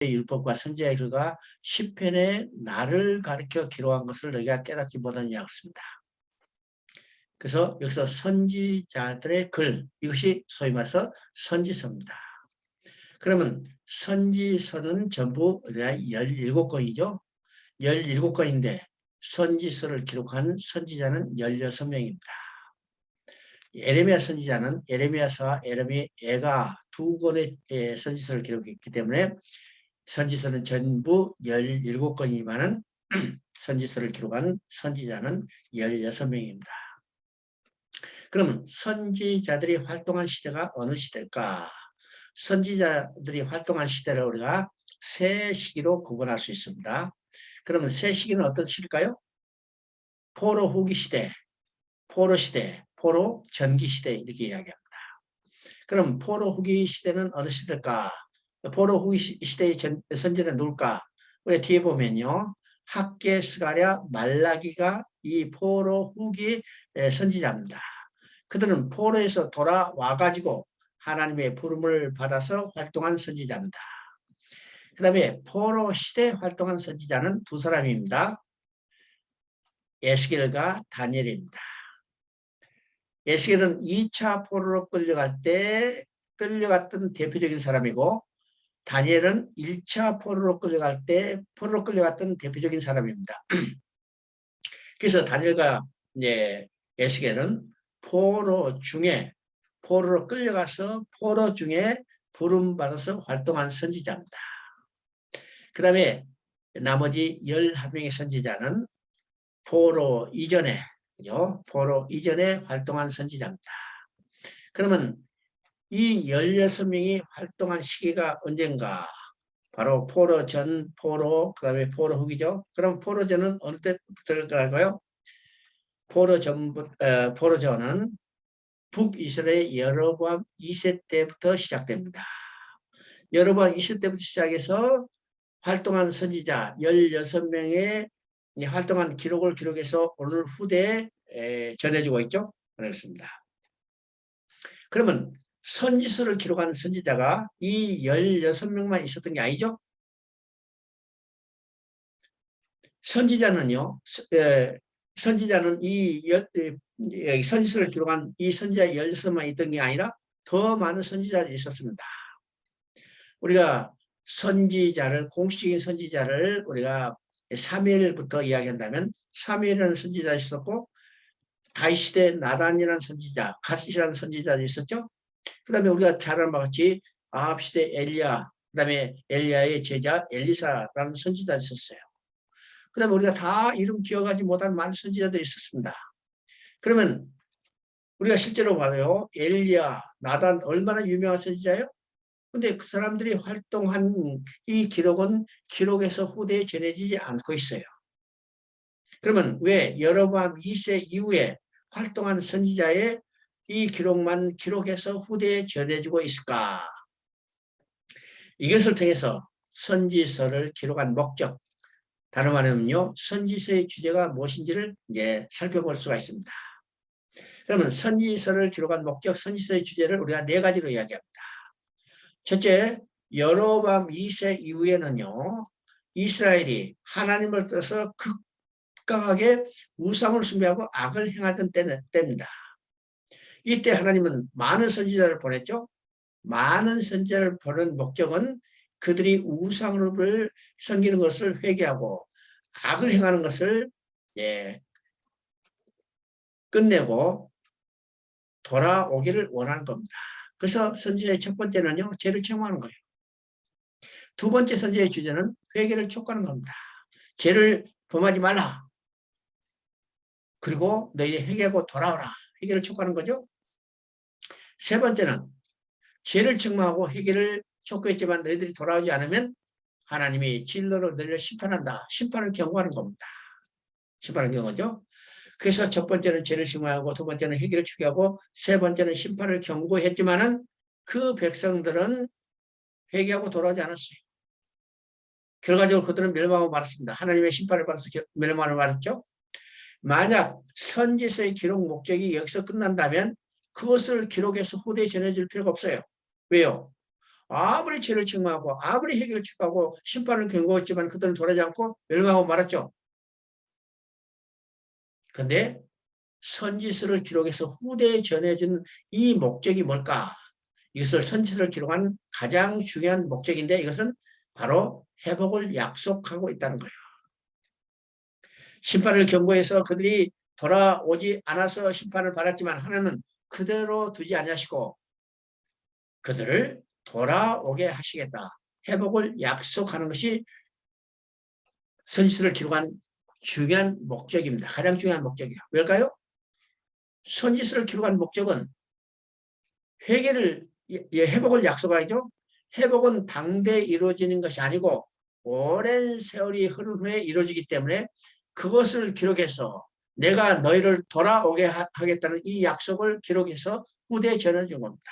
율법과 선지자의 글과 시편의 나를 가리켜 기록한 것을 너희가 깨닫지 못하느냐 하였습니다. 그래서 여기서 선지자들의 글, 이것이 소위 말해서 선지서입니다. 그러면 선지서는 전부 17권이죠. 17권인데 선지서를 기록한 선지자는 16명입니다. 에레미야 선지자는 에레미야서와 에레미야가 두 권의 선지서를 기록했기 때문에 선지서는 전부 17권이지만 선지서를 기록한 선지자는 16명입니다. 그러면 선지자들이 활동한 시대가 어느 시대일까? 선지자들이 활동한 시대를 우리가 세 시기로 구분할 수 있습니다. 그러면 세 시기는 어떤 시기일까요? 포로 후기 시대, 포로 시대, 포로 전기 시대 이렇게 이야기합니다. 그럼 포로 후기 시대는 어느 시대일까? 포로 후기 시대의 선지자는 누굴까? 우리 뒤에 보면요. 학개, 스가랴, 말라기가 이 포로 후기 선지자입니다. 그들은 포로에서 돌아와가지고 하나님의 부름을 받아서 활동한 선지자입니다. 그 다음에 포로 시대 활동한 선지자는 두 사람입니다. 에스겔과 다니엘입니다. 에스겔은 2차 포로로 끌려갔던 대표적인 사람이고 다니엘은 1차 포로로 끌려갔던 대표적인 사람입니다. 그래서 다니엘과 에스겔은 포로로 끌려가서 포로 중에 부름받아서 활동한 선지자입니다. 그 다음에 나머지 11명의 선지자는 포로 이전에 활동한 선지자입니다. 그러면 이 16명이 활동한 시기가 언젠가? 바로 포로 전, 그 다음에 포로 후기죠. 그럼 포로 전은 어느 때부터일까요? 포로 전은 북이스라엘 여로보암 2세 때부터 시작됩니다. 여로보암 2세 때부터 시작해서 활동한 선지자 16명의 활동한 기록을 기록해서 오늘 후대에 전해지고 있죠. 그렇습니다. 그러면 선지서를 기록한 선지자가 이 16명만 있었던 게 아니죠. 선지자는 이 선지서를 기록한 이 선지자 16명만 있던 게 아니라 더 많은 선지자들이 있었습니다. 우리가 공식적인 선지자를 우리가 사무엘부터 이야기한다면 사무엘이라는 선지자가 있었고 다윗 시대 나단이라는 선지자, 갓이라는 선지자도 있었죠. 그 다음에 우리가 잘 아는 바와 같이 아합 시대 엘리야, 그 다음에 엘리야의 제자 엘리사라는 선지자가 있었어요. 그 다음에 우리가 다 이름 기억하지 못한 많은 선지자들이 있었습니다. 그러면 우리가 실제로 봐요. 엘리야, 나단 얼마나 유명한 선지자예요? 근데 그 사람들이 활동한 이 기록은 기록에서 후대에 전해지지 않고 있어요. 그러면 왜 여로보암 2세 이후에 활동한 선지자의 이 기록만 기록해서 후대에 전해지고 있을까? 이것을 통해서 선지서를 기록한 목적, 다른 말하면요, 선지서의 주제가 무엇인지를 이제 살펴볼 수가 있습니다. 그러면 선지서를 기록한 목적, 선지서의 주제를 우리가 네 가지로 이야기합니다. 첫째, 여로보암 2세 이후에는요, 이스라엘이 하나님을 떠서 극강하게 우상을 숭배하고 악을 행하던 때입니다. 이때 하나님은 많은 선지자를 보냈죠. 많은 선지자를 보낸 목적은 그들이 우상을 섬기는 것을 회개하고 악을 행하는 것을 끝내고 돌아오기를 원하는 겁니다. 그래서 선지자의 첫 번째는요, 죄를 청구하는 거예요. 두 번째 선지자의 주제는 회개를 촉구하는 겁니다. 죄를 범하지 말라. 그리고 너희 회개하고 돌아오라. 회개를 촉구하는 거죠. 세 번째는 죄를 청구하고 회개를 촉구했지만 너희들이 돌아오지 않으면 하나님이 진노로 너희를 심판한다. 심판을 경고하는 겁니다. 심판을 경고죠. 그래서 첫 번째는 죄를 청구하고 두 번째는 회개를 촉구하고 세 번째는 심판을 경고했지만은 그 백성들은 회개하고 돌아오지 않았어요. 결과적으로 그들은 멸망하고 말았습니다. 하나님의 심판을 받아서 멸망을 말했죠. 만약 선지서의 기록 목적이 여기서 끝난다면 그것을 기록해서 후대에 전해줄 필요가 없어요. 왜요? 아무리 죄를 책망하고 아무리 회개를 축하하고 심판을 경고했지만 그들은 돌아지 않고 멸망하고 말았죠. 그런데 선지서를 기록해서 후대에 전해준 이 목적이 뭘까? 이것을 선지서를 기록한 가장 중요한 목적인데 이것은 바로 회복을 약속하고 있다는 거예요. 심판을 경고해서 그들이 돌아오지 않아서 심판을 받았지만 하나님은 그대로 두지 않으시고 그들을 돌아오게 하시겠다. 회복을 약속하는 것이 선지서를 기록한 중요한 목적입니다. 가장 중요한 목적이에요. 왜일까요? 선지서를 기록한 목적은 회개를 회복을 약속하죠. 회복은 당대 이루어지는 것이 아니고 오랜 세월이 흐른 후에 이루어지기 때문에 그것을 기록해서 내가 너희를 돌아오게 하겠다는 이 약속을 기록해서 후대에 전해준 겁니다.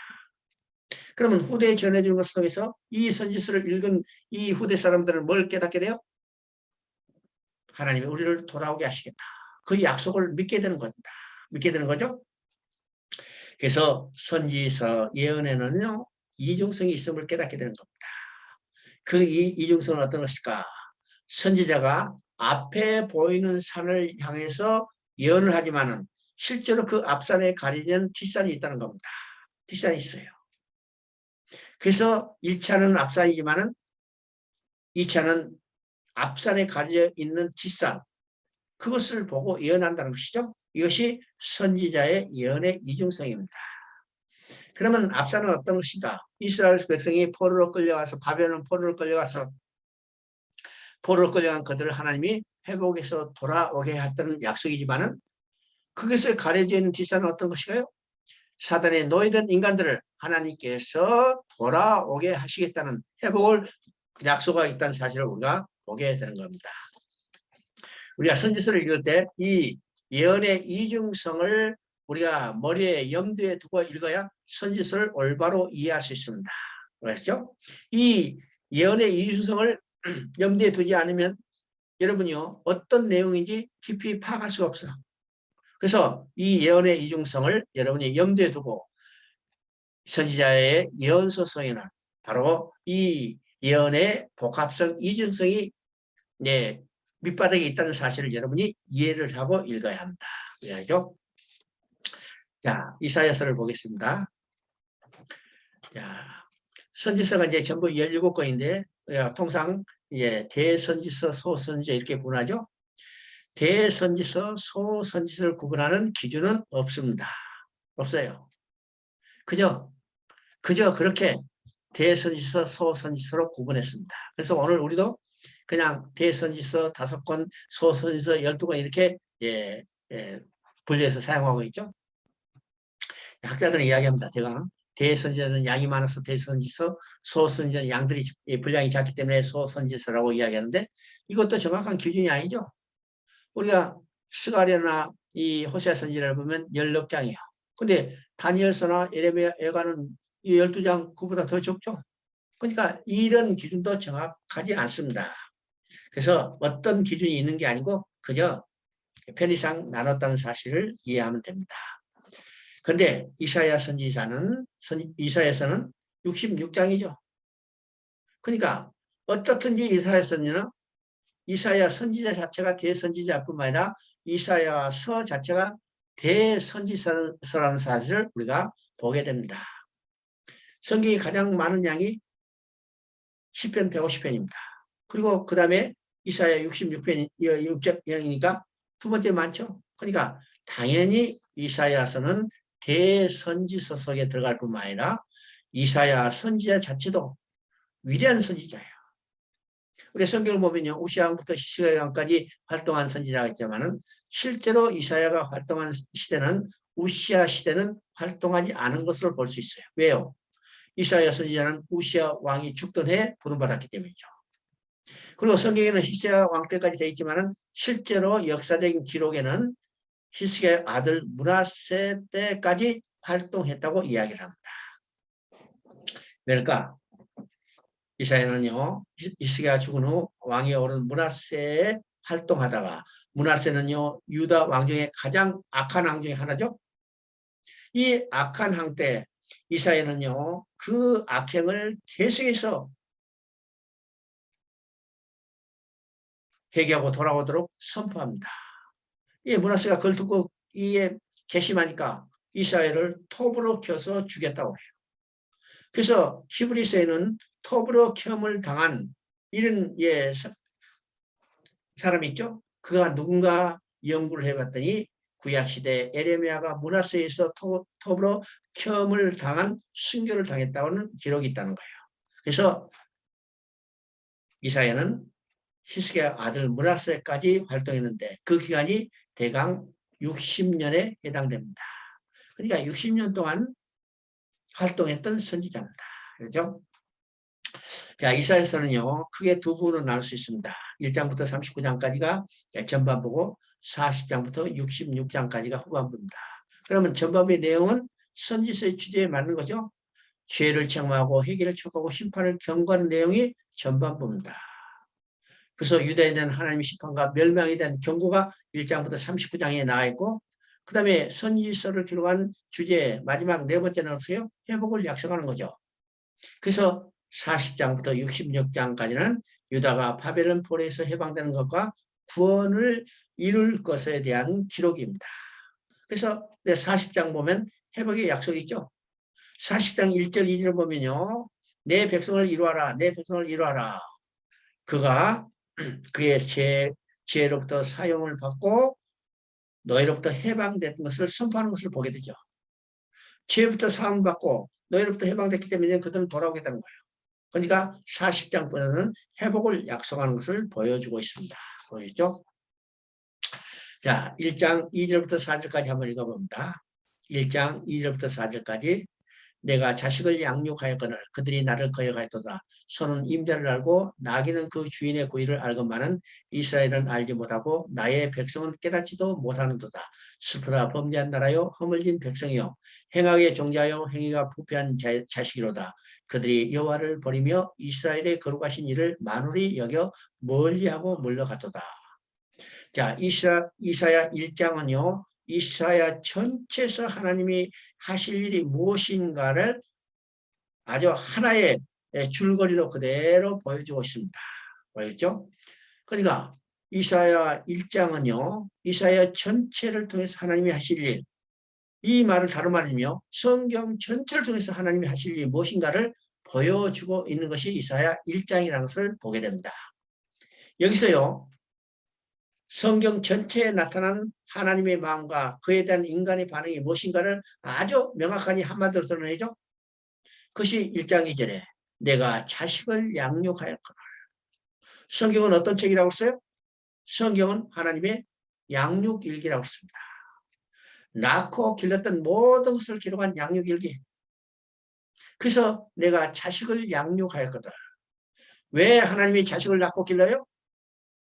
그러면 후대에 전해주는 것을 통해서 이 선지서를 읽은 이 후대 사람들은 뭘 깨닫게 돼요? 하나님이 우리를 돌아오게 하시겠다. 그 약속을 믿게 되는 겁니다. 믿게 되는 거죠. 그래서 선지서 예언에는요. 이중성이 있음을 깨닫게 되는 겁니다. 그 이중성은 어떤 것일까? 선지자가 앞에 보이는 산을 향해서 예언을 하지만은 실제로 그 앞산에 가리는 뒷산이 있다는 겁니다. 뒷산이 있어요. 그래서 1차는 앞산이지만은 2차는 앞산에 가려져 있는 뒷산, 그것을 보고 예언한다는 것이죠. 이것이 선지자의 예언의 이중성입니다. 그러면 앞산은 어떤 것인가? 이스라엘 백성이 포로로 끌려가서 바벨론 포로로 끌려가서 포로로 끌려간 그들을 하나님이 회복해서 돌아오게 했다는 약속이지만은 그것에 가려져 있는 뒷산은 어떤 것인가요? 사단의 노예된 인간들을 하나님께서 돌아오게 하시겠다는 회복을 약속하고 있다는 사실을 우리가 보게 되는 겁니다. 우리가 선지서를 읽을 때 이 예언의 이중성을 우리가 머리에 염두에 두고 읽어야 선지서를 올바로 이해할 수 있습니다. 그렇죠? 이 예언의 이중성을 염두에 두지 않으면 여러분이요 어떤 내용인지 깊이 파악할 수가 없어요. 그래서 이 예언의 이중성을 여러분이 염두에 두고 선지자의 예언서성에는 바로 이 예언의 복합성 이중성이 밑바닥에 있다는 사실을 여러분이 이해를 하고 읽어야 합니다. 그래야죠. 자, 이사야서를 보겠습니다. 자, 선지서가 이제 전부 17권인데 통상 이제 대선지서, 소선지서 이렇게 구분하죠. 대선지서, 소선지서를 구분하는 기준은 없습니다. 없어요. 그저 그렇게 대선지서, 소선지서로 구분했습니다. 그래서 오늘 우리도 그냥 대선지서 5권, 소선지서 12권 이렇게 분리해서 사용하고 있죠. 학자들은 이야기합니다. 제가 대선지서는 양이 많아서 대선지서, 소선지서는 양들이 분량이 작기 때문에 소선지서라고 이야기하는데 이것도 정확한 기준이 아니죠. 우리가 스가랴나 이 호세아 선지를 보면 16장이에요. 근데 다니엘서나 예레미야, 예가는 이 12장 그보다 더 적죠. 그러니까 이런 기준도 정확하지 않습니다. 그래서 어떤 기준이 있는 게 아니고 그저 편의상 나눴다는 사실을 이해하면 됩니다. 그런데 이사야 선지자는 이사야서는 66장이죠. 그러니까 어떻든지 이사야 선지는 이사야 선지자 자체가 대선지자뿐만 아니라 이사야서 자체가 대선지서라는 사실을 우리가 보게 됩니다. 성경이 가장 많은 양이 시편 150편입니다. 그리고 그 다음에 이사야 66편이니까 두 번째 많죠. 그러니까 당연히 이사야서는 대선지서 속에 들어갈 뿐만 아니라 이사야 선지자 자체도 위대한 선지자예요. 우리 성경을 보면요. 우시아부터 히스기야까지 활동한 선지자가 있지만은 실제로 이사야가 활동한 시대는 우시아 시대는 활동하지 않은 것으로 볼 수 있어요. 왜요? 이사야 선지자는 우시아 왕이 죽던 해에 부름받았기 때문이죠. 그리고 성경에는 히스기야 왕 때까지 되어 있지만은 실제로 역사적인 기록에는 히스기야의 아들 므낫세 때까지 활동했다고 이야기를 합니다. 왜일까? 이사야는요, 히스기야 죽은 후 왕이 오른 므낫세에 활동하다가 므낫세는요, 유다 왕 중에 가장 악한 왕 중에 하나죠. 이 악한 왕 때 이사야는요, 그 악행을 계속해서 회개하고 돌아오도록 선포합니다. 이 므낫세가 그걸 듣고 이에 괘씸하니까 이사야를 톱으로 켜서 죽였다고 해요. 그래서 히브리서에는 톱으로 켬을 당한 이런 사람이 있죠. 그가 누군가 연구를 해봤더니 구약시대 에레미야가 므낫세에서 톱으로 켬을 당한 순교를 당했다는 기록이 있다는 거예요. 그래서 이사야는 히스기야 아들 므낫세까지 활동했는데 그 기간이 대강 60년에 해당됩니다. 그러니까 60년 동안 활동했던 선지자입니다. 그렇죠? 자, 이사야서는요, 크게 두 부분으로 나눌 수 있습니다. 1장부터 39장까지가 전반부고 40장부터 66장까지가 후반부입니다. 그러면 전반부의 내용은 선지서의 주제에 맞는 거죠. 죄를 책망하고 회개를 촉구하고 심판을 경고하는 내용이 전반부입니다. 그래서 유다에 대한 하나님의 심판과 멸망에 대한 경고가 1장부터 39장에 나와 있고 그 다음에 선지서를 기록한 주제 마지막 네 번째 나눠서요. 회복을 약속하는 거죠. 그래서 40장부터 66장까지는 유다가 바벨론 포로에서 해방되는 것과 구원을 이룰 것에 대한 기록입니다. 그래서 40장 보면 회복의 약속이 있죠. 40장 1절 2절 보면요. 내 백성을 이루어라. 내 백성을 이루어라. 그가 그의 죄로부터 사형을 받고 너희로부터 해방된 것을 선포하는 것을 보게 되죠. 죄부터 사함을 받고 너희로부터 해방됐기 때문에 그들은 돌아오겠다는 거예요. 그러니까 40장부터는 회복을 약속하는 것을 보여주고 있습니다. 보이죠? 자, 1장 2절부터 4절까지 한번 읽어봅니다. 1장 2절부터 4절까지 내가 자식을 양육하였거늘 그들이 나를 거역하였도다. 소는 임자를 알고 나귀는 그 주인의 고의를 알건만은 이스라엘은 알지 못하고 나의 백성은 깨닫지도 못하는도다. 슬프다 범죄한 나라요 허물진 백성이요 행하게 종자요 행위가 부패한 자식이로다. 그들이 여호와를 버리며 이스라엘의 거룩하신 일을 만홀히 여겨 멀리하고 물러갔도다. 자, 이사야 1장은요. 이사야 전체에서 하나님이 하실 일이 무엇인가를 아주 하나의 줄거리로 그대로 보여주고 있습니다. 보였죠? 그러니까 이사야 1장은요. 이사야 전체를 통해서 하나님이 하실 일, 이 말을 다른 말이며 성경 전체를 통해서 하나님이 하실 일이 무엇인가를 보여주고 있는 것이 이사야 1장이라는 것을 보게 됩니다. 여기서요. 성경 전체에 나타난 하나님의 마음과 그에 대한 인간의 반응이 무엇인가를 아주 명확하게 한마디로 드러내죠. 그것이 1장 2절에 내가 자식을 양육하였거늘. 성경은 어떤 책이라고 써요? 성경은 하나님의 양육일기라고 씁니다. 낳고 길렀던 모든 것을 기록한 양육일기. 그래서 내가 자식을 양육하였거든. 왜 하나님이 자식을 낳고 길러요?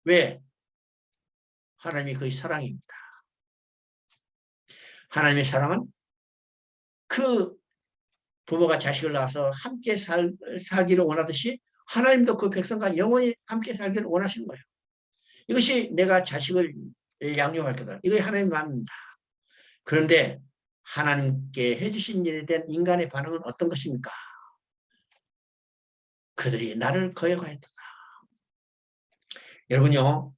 왜? 하나님이 그의 사랑입니다. 하나님의 사랑은 그 부모가 자식을 낳아서 함께 살기를 원하듯이 하나님도 그 백성과 영원히 함께 살기를 원하시는 거예요. 이것이 내가 자식을 양육할 거다. 이것이 하나님의 마음입니다. 그런데 하나님께 해주신 일에 대한 인간의 반응은 어떤 것입니까? 그들이 나를 거역하였다. 여러분요.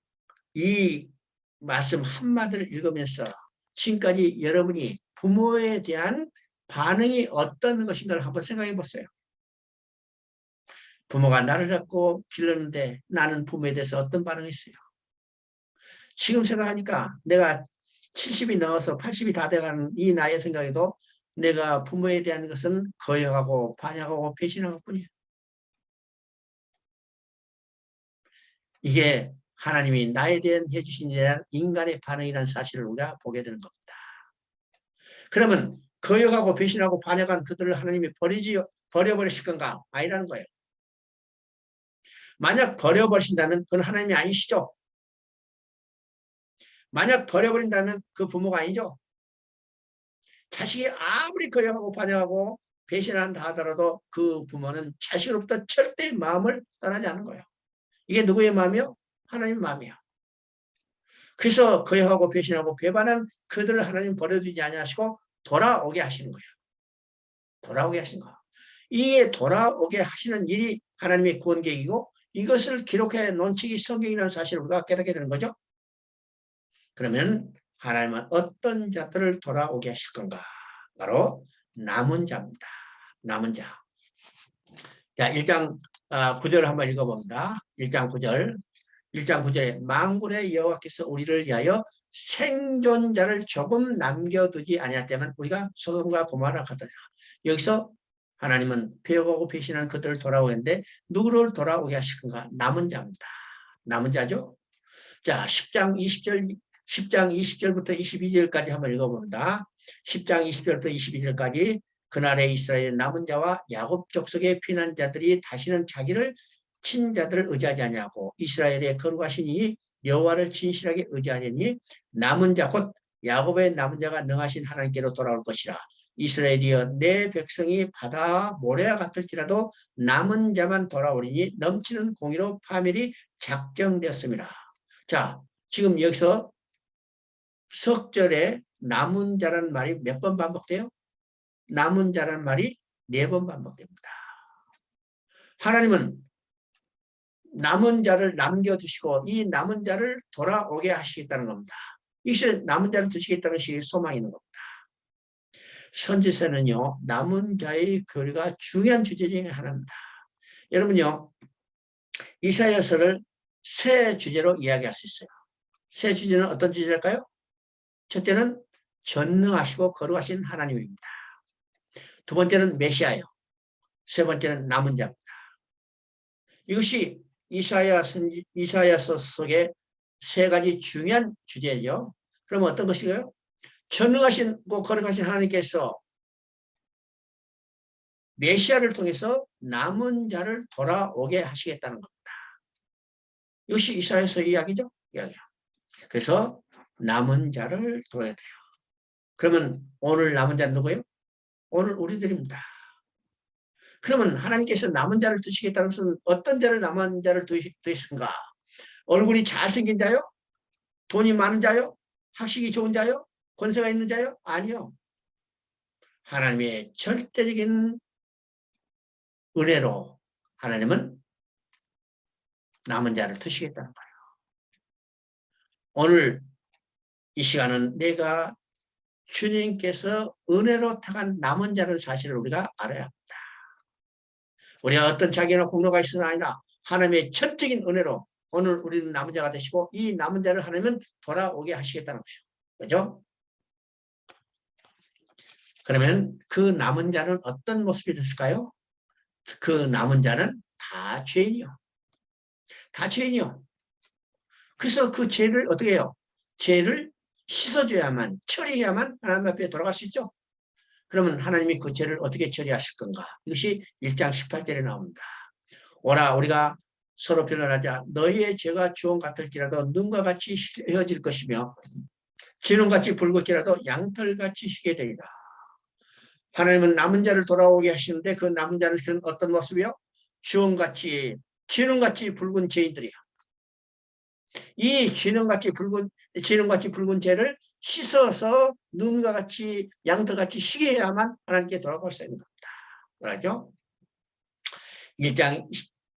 이 말씀 한마디를 읽으면서 지금까지 여러분이 부모에 대한 반응이 어떤 것인가를 한번 생각해 보세요. 부모가 나를 잡고 길렀는데 나는 부모에 대해서 어떤 반응을 했어요? 지금 생각하니까 내가 70이 넘어서 80이 다 돼가는 이 나이에 생각해도 내가 부모에 대한 것은 거역하고 반역하고 배신한 것뿐이에요. 이게 하나님이 나에 대한 해주신 대한 인간의 반응이라는 사실을 우리가 보게 되는 겁니다. 그러면 거역하고 배신하고 반역한 그들을 하나님이 버려버리실 건가? 아니라는 거예요. 만약 버려버리신다면 그건 하나님이 아니시죠? 만약 버려버린다면 그 부모가 아니죠? 자식이 아무리 거역하고 반역하고 배신한다 하더라도 그 부모는 자식으로부터 절대 마음을 떠나지 않는 거예요. 이게 누구의 마음이요? 하나님의 마음이요. 그래서 거역하고 배신하고 배반한 그들을 하나님 버려두지 아니하시고 돌아오게 하시는 거예요. 돌아오게 하신 거. 이게 돌아오게 하시는 일이 하나님의 구원계획이고 이것을 기록해 놓은 책이 성경이라는 사실을 우리가 깨닫게 되는 거죠. 그러면 하나님은 어떤 자들을 돌아오게 하실 건가? 바로 남은 자입니다. 남은 자. 자, 1장 9절 한번 읽어봅니다. 1장 9절. 1장 9절에 만군의 여호와께서 우리를 위하여 생존자를 조금 남겨두지 아니하다면 우리가 소돔과 고모라 같으리라. 여기서 하나님은 배워가고 배신하는 그들을 돌아오는데 누구를 돌아오게 하실 건가? 남은 자입니다. 남은 자죠. 자, 10장 20절부터 22절까지 한번 읽어봅니다. 10장 20절부터 22절까지 그날에 이스라엘 남은 자와 야곱 족속의 피난자들이 다시는 자기를 친자들을 의지하지 아니하고 이스라엘의 거룩하시니 여호와를 진실하게 의지하려니 남은 자 곧 야곱의 남은 자가 능하신 하나님께로 돌아올 것이라. 이스라엘이여 내 백성이 바다 모래와 같을지라도 남은 자만 돌아오리니 넘치는 공의로 파멸이 작정되었습니다. 자, 지금 여기서 석절에 남은 자라는 말이 몇 번 반복돼요? 남은 자라는 말이 4번 반복됩니다. 하나님은 남은 자를 남겨두시고 이 남은 자를 돌아오게 하시겠다는 겁니다. 이것이 남은 자를 두시겠다는 것이 소망이 있는 겁니다. 선지서는요, 남은 자의 교리가 중요한 주제 중에 하나입니다. 여러분요, 이사야서를 세 주제로 이야기할 수 있어요. 세 주제는 어떤 주제일까요? 첫째는 전능하시고 거룩하신 하나님입니다. 두 번째는 메시아요. 세 번째는 남은 자입니다. 이것이 이사야서 속의 세 가지 중요한 주제죠. 그러면 어떤 것이고요? 전능하시고 거룩하신 하나님께서 메시아를 통해서 남은 자를 돌아오게 하시겠다는 겁니다. 이것이 이사야서 이야기죠. 이야기요. 그래서 남은 자를 돌아야 돼요. 그러면 오늘 남은 자는 누구예요? 오늘 우리들입니다. 그러면 하나님께서 남은 자를 두시겠다는 것은 어떤 자를 남은 자를 두셨는가? 얼굴이 잘생긴 자요? 돈이 많은 자요? 학식이 좋은 자요? 권세가 있는 자요? 아니요. 하나님의 절대적인 은혜로 하나님은 남은 자를 두시겠다는 거예요. 오늘 이 시간은 내가 주님께서 은혜로 택한 남은 자라는 사실을 우리가 알아야 합니다. 우리가 어떤 자기나 공로가 있으나 아니라 하나님의 전적인 은혜로 오늘 우리는 남은 자가 되시고 이 남은 자를 하나님은 돌아오게 하시겠다는 것이죠. 그렇죠? 그러면 그 남은 자는 어떤 모습이 됐을까요? 그 남은 자는 다 죄인이요. 다 죄인이요. 그래서 그 죄를 어떻게 해요? 죄를 씻어줘야만, 처리해야만 하나님 앞에 돌아갈 수 있죠. 그러면 하나님이 그 죄를 어떻게 처리하실 건가? 이것이 1장 18절에 나옵니다. 오라 우리가 서로 변론하자. 너희의 죄가 주홍 같을지라도 눈과 같이 헤어질 것이며 진홍같이 붉을지라도 양털같이 희게 되리라. 하나님은 남은 자를 돌아오게 하시는데 그 남은 자는 어떤 모습이요? 주홍같이 진홍같이 붉은 죄인들이야. 이 진홍같이 붉은 죄를 씻어서 눈과 같이 양털같이 희게 해야만 하나님께 돌아갈 수 있는 겁니다. 그러죠? 1장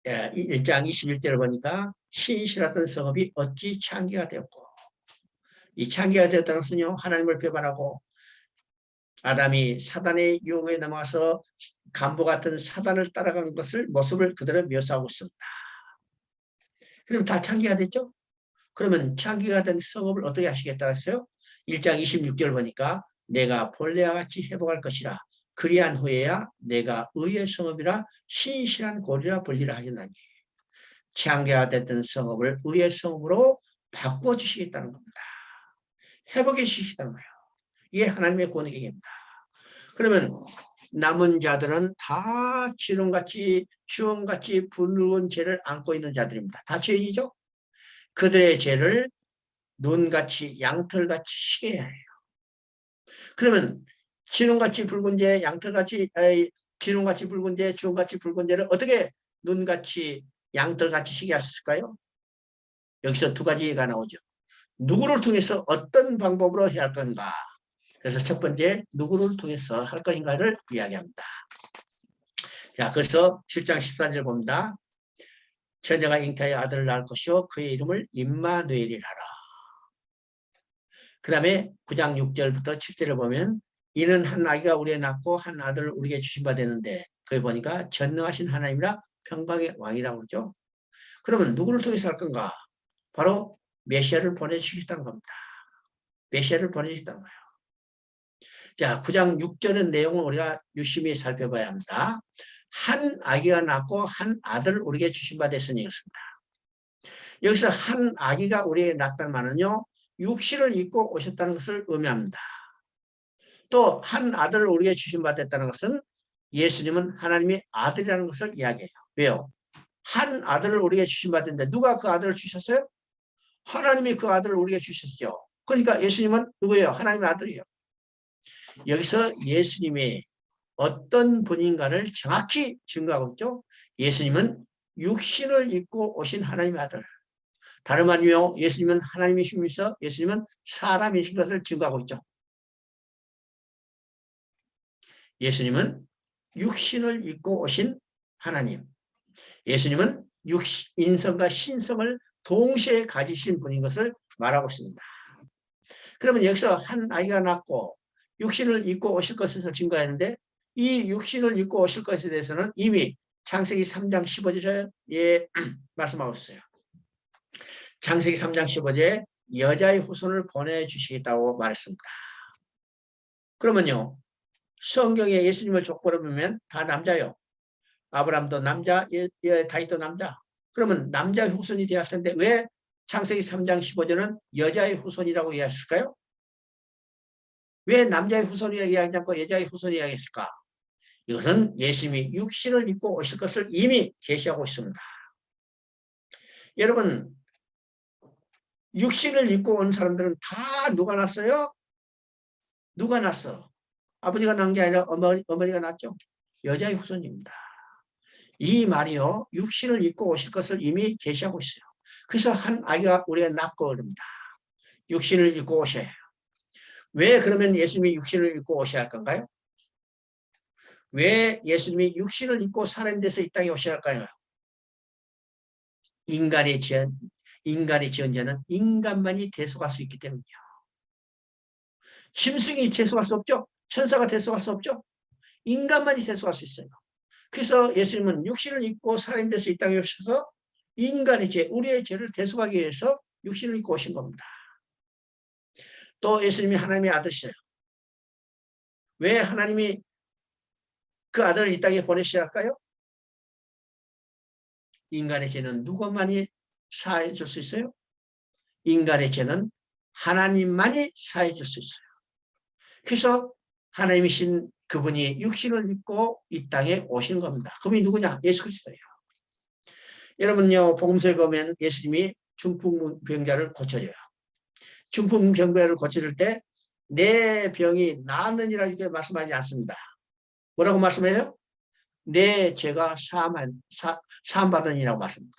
21절을 보니까 신실하던 성읍이 어찌 창기가 되었고 이 창기가 되었다는 것은요 하나님을 배반하고 아담이 사단의 유혹에 넘어가서 간보 같은 사단을 따라간 모습을 그대로 묘사하고 있습니다. 그럼 다 창기가 됐죠? 그러면 창기가 된 성읍을 어떻게 하시겠다 했어요? 1장 26절 보니까 내가 본래와 같이 회복할 것이라 그리한 후에야 내가 의의 성읍이라 신실한 고리라 불리라 하셨나니 창기가 됐던 성읍을 의의 성읍으로 바꿔주시겠다는 겁니다. 회복해 주시겠다는 거예요. 이게 하나님의 권위입니다. 그러면 남은 자들은 다 지렁같이 주홍같이 붉은 죄를 안고 있는 자들입니다. 다 죄인이죠. 그들의 죄를 눈같이 양털같이 희게 해요. 그러면 진홍같이 붉은 죄, 양털같이 진홍같이 붉은 죄, 주홍같이 붉은 죄를 어떻게 눈같이 양털같이 희게 하셨을까요? 여기서 두 가지가 나오죠. 누구를 통해서 어떤 방법으로 해야 할 건가? 그래서 첫 번째 누구를 통해서 할 것인가를 이야기합니다. 자, 그래서 7장 14절 봅니다. 처녀가 잉태하여 아들을 낳을 것이요 그의 이름을 임마누엘이라 하라. 그 다음에 9장 6절부터 7절을 보면 이는 한 아기가 우리에 낳고 한 아들을 우리에게 주신 바 되는데 거기 보니까 전능하신 하나님이라 평강의 왕이라고 그러죠. 그러면 누구를 통해서 할 건가? 바로 메시아를 보내주시겠다는 겁니다. 메시아를 보내주시겠다는 거예요. 자, 9장 6절의 내용을 우리가 유심히 살펴봐야 합니다. 한 아기가 낳고 한 아들을 우리에게 주신 바 됐으니 그렇습니다. 여기서 한 아기가 우리에게 낳았다는 말은요. 육신을 입고 오셨다는 것을 의미합니다. 또 한 아들을 우리에게 주신 바 됐다는 것은 예수님은 하나님의 아들이라는 것을 이야기해요. 왜요? 한 아들을 우리에게 주신 바 됐는데 누가 그 아들을 주셨어요? 하나님이 그 아들을 우리에게 주셨죠. 그러니까 예수님은 누구예요? 하나님의 아들이에요. 여기서 예수님이 어떤 분인가를 정확히 증거하고 있죠. 예수님은 육신을 입고 오신 하나님의 아들. 다름 아니요 예수님은 하나님이시면서 예수님은 사람이신 것을 증거하고 있죠. 예수님은 육신을 입고 오신 하나님. 예수님은 인성과 신성을 동시에 가지신 분인 것을 말하고 있습니다. 그러면 여기서 한 아이가 낳고 육신을 입고 오실 것을 증거하는데 이 육신을 입고 오실 것에 대해서는 이미 창세기 3장 15절에 말씀하고 있어요. 창세기 3장 15절에 여자의 후손을 보내주시겠다고 말했습니다. 그러면요. 성경에 예수님을 족보로 보면 다 남자요. 아브라함도 남자, 다윗도 남자. 그러면 남자의 후손이 되었을 텐데 왜 창세기 3장 15절은 여자의 후손이라고 이야기했을까요? 왜 남자의 후손이 이야기하지 않고 여자의 후손이 이야기했을까? 이것은 예수님이 육신을 입고 오실 것을 이미 계시하고 있습니다. 여러분 육신을 입고 온 사람들은 다 누가 낳았어요? 누가 낳았어? 아버지가 낳은 게 아니라 어머니가 낳았죠. 여자의 후손입니다. 이 말이요. 육신을 입고 오실 것을 이미 계시하고 있어요. 그래서 한 아이가 우리가 낳고 그럽니다. 육신을 입고 오셔야 해요. 왜 그러면 예수님이 육신을 입고 오셔야 할 건가요? 왜 예수님이 육신을 입고 사람이 돼서 이 땅에 오셔야 할까요? 인간의 지은 죄는 인간만이 대속할 수 있기 때문이요. 짐승이 대속할 수 없죠. 천사가 대속할 수 없죠. 인간만이 대속할 수 있어요. 그래서 예수님은 육신을 입고 사람이 돼서 이 땅에 오셔서 인간의 죄, 우리의 죄를 대속하기 위해서 육신을 입고 오신 겁니다. 또 예수님이 하나님의 아들이세요. 왜 하나님이 그 아들을 이 땅에 보내셔야 할까요? 인간의 죄는 누구만이 사해 줄 수 있어요? 인간의 죄는 하나님만이 사해 줄 수 있어요. 그래서 하나님이신 그분이 육신을 입고 이 땅에 오신 겁니다. 그분이 누구냐? 예수 그리스도예요. 여러분요, 복음서에 보면 예수님이 중풍병자를 고쳐줘요. 중풍병자를 고쳐줄 때 내 병이 나았느니라 이렇게 말씀하지 않습니다. 뭐라고 말씀해요? 내 죄가 사함받으니라고 말씀합니다.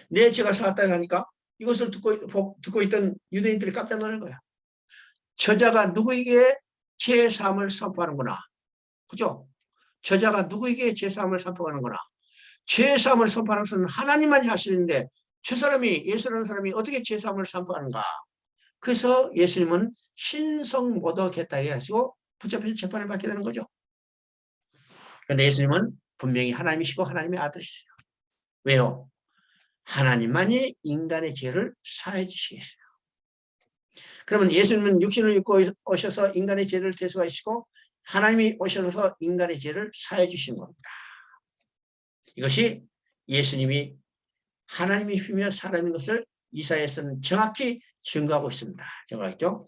내 죄가 사았다고 하니까 이것을 듣고 있던 유대인들이 깜짝 놀란 거야. 저자가 누구에게 죄사함을 선포하는구나. 그죠? 저자가 누구에게 죄사함을 선포하는구나. 죄사함을 선포하는 것은 하나님만이 하시는데 저 사람이 예수라는 사람이 어떻게 죄사함을 선포하는가. 그래서 예수님은 신성모독했다 해가지고 붙잡혀서 재판을 받게 되는 거죠. 그런데 예수님은 분명히 하나님이시고 하나님의 아들이세요. 왜요? 하나님만이 인간의 죄를 사해 주시겠어요. 그러면 예수님은 육신을 입고 오셔서 인간의 죄를 대속하시고 하나님이 오셔서 인간의 죄를 사해 주신 겁니다. 이것이 예수님이 하나님이시며 사람인 것을 이사야서는 정확히 증거하고 있습니다. 증거하죠?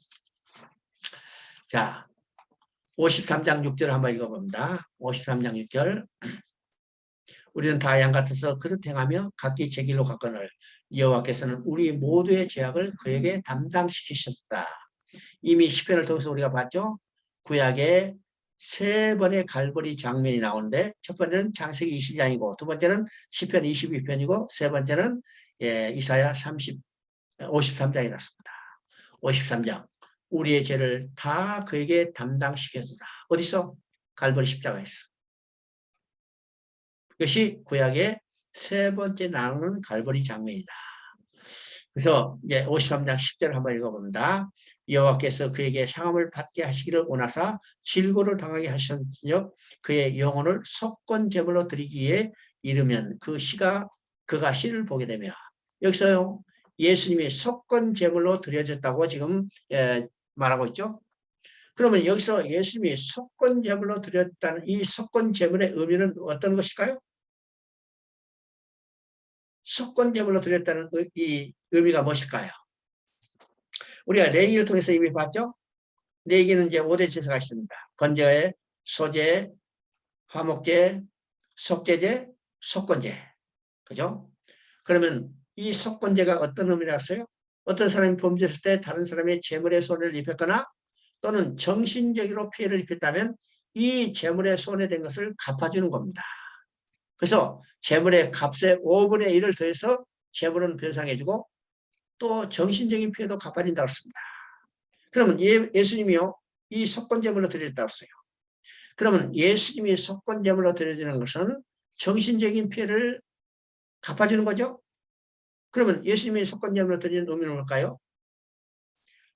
자, 53장 6절 한번 읽어봅니다. 53장 6절. 우리는 다 양 같아서 그릇 행하며 각기 제 길로 갔거늘 여호와께서는 우리 모두의 죄악을 그에게 담당시키셨다. 이미 시편을 통해서 우리가 봤죠. 구약에 세 번의 갈보리 장면이 나오는데 첫 번째는 창세기 20장이고 두 번째는 시편 22편이고 세 번째는 이사야 53장이었습니다. 53장. 우리의 죄를 다 그에게 담당시켰다. 어디서? 갈보리 십자가에서. 이것이 구약의 세 번째 나오는 갈보리 장면이다. 그래서 이제 53장 10절 한번 읽어봅니다. 여호와께서 그에게 상함을 받게 하시기를 원하사 질고를 당하게 하셨으며 그의 영혼을 속건 제물로 드리기에 이르면 그가 씨를 보게 되며, 여기서요 예수님이 속건 제물로 드려졌다고 지금 말하고 있죠. 그러면 여기서 예수님이 속건 제물로 드렸다는 이 속건 제물의 의미는 어떤 것일까요? 속건 제물로 드렸다는 이 의미가 무엇일까요? 우리가 레위기를 통해서 이미 봤죠? 레위기는 이제 5대 제사가 있습니다. 번제회, 소제, 화목제, 속제제, 속건제. 그죠? 그러면 이 속건제가 어떤 의미라고 했어요? 어떤 사람이 범죄했을 때 다른 사람의 재물에 손해를 입혔거나 또는 정신적으로 피해를 입혔다면 이 재물에 손해된 것을 갚아주는 겁니다. 그래서 재물의 값의 5분의 1을 더해서 재물은 변상해주고 또 정신적인 피해도 갚아진다고 했습니다. 그러면 예수님이요 이 속건제물로 드려졌다고 했어요. 그러면 예수님이 속건제물로 드려지는 것은 정신적인 피해를 갚아주는 거죠. 그러면 예수님이 속건제물로 드리는 의미는 뭘까요?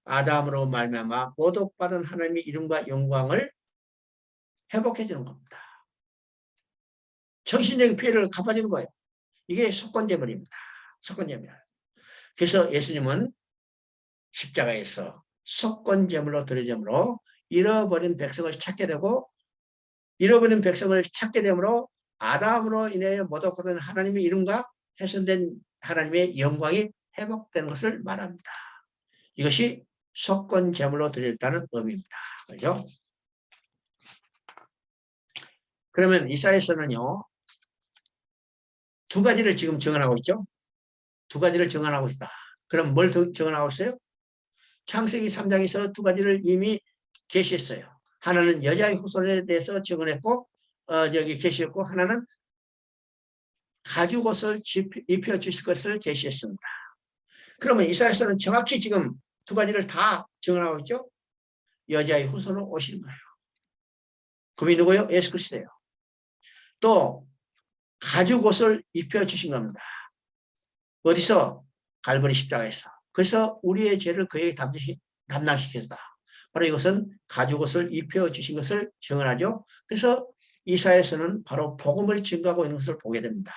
아담으로 말미암아 모독받은 하나님의 이름과 영광을 회복해 주는 겁니다. 정신적인 피해를 갚아주는 거예요. 이게 속건제물입니다. 속건제물. 그래서 예수님은 십자가에서 속건제물로 드려짐으로 잃어버린 백성을 찾게 되고, 잃어버린 백성을 찾게 되므로 아담으로 인해 모독받은 하나님의 이름과 훼손된 하나님의 영광이 회복되는 것을 말합니다. 이것이 속건제물로 드렸다는 의미입니다. 그렇죠? 그러면 이사야서는요 두 가지를 지금 증언하고 있죠. 두 가지를 증언하고 있다. 그럼 뭘 증언하고 있어요? 창세기 3장에서 두 가지를 이미 계시했어요. 하나는 여자의 후손에 대해서 증언했고 여기 계시했고, 하나는 가죽옷을 입혀주실 것을 계시했습니다. 그러면 이사야서는 정확히 지금 두 가지를 다 증언하고 있죠. 여자의 후손으로 오시는 거예요. 그분이 누구예요? 예수 그리스도예요. 또 가죽옷을 입혀주신 겁니다. 어디서? 갈보리 십자가에서. 그래서 우리의 죄를 그에게 담당시켰다. 바로 이것은 가죽옷을 입혀주신 것을 증언하죠. 그래서 이사야서는 바로 복음을 증거하고 있는 것을 보게 됩니다.